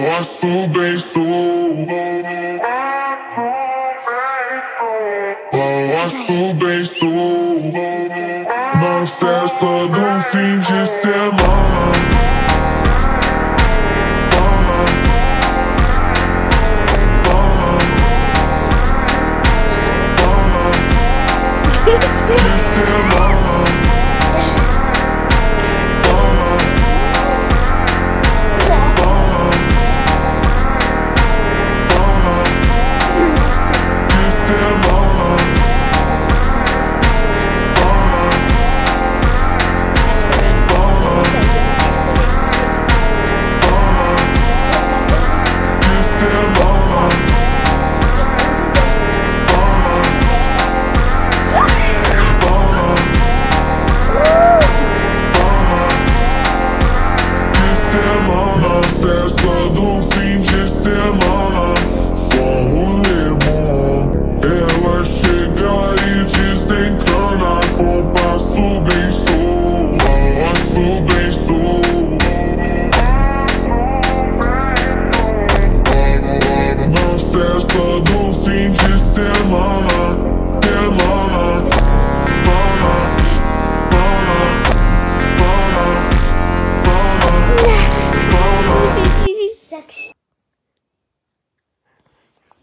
Passo beijo. Passo beijo. Na festa do fim de semana. Festa do fim de semana, só rolê bom. Ela chega e desencana com passo bem show. Passo bem show. Na festa do fim de semana,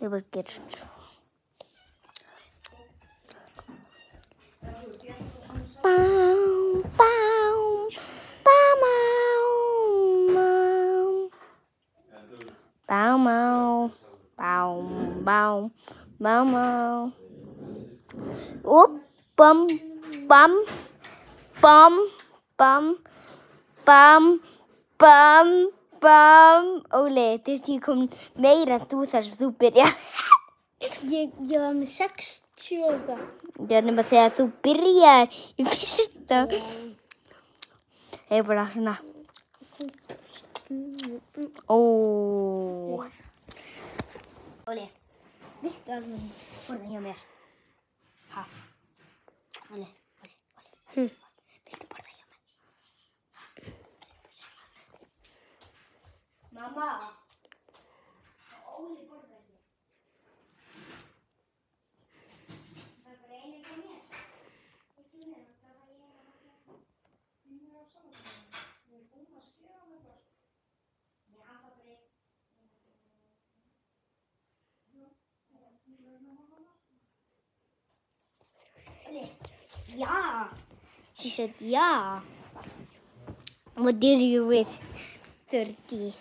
Ég var gerst. Óli, þú veist ég kom meira en þú þar sem þú byrjar. Ég var með 60. Það er nema þegar þú byrjar í fyrsta. Ég er bara svona. Óli, viltu alveg borða hjá mér? Ha? Óli. Viltu borða hjá mér? Mamma. Óli borða ekki. Það var einu ekki mér. Ekki mér, það var ég að makka. Þínir á samanlega. Við erum búin að skera með það. Já, það var ég. Yeah. She said, yeah. What did you with 30?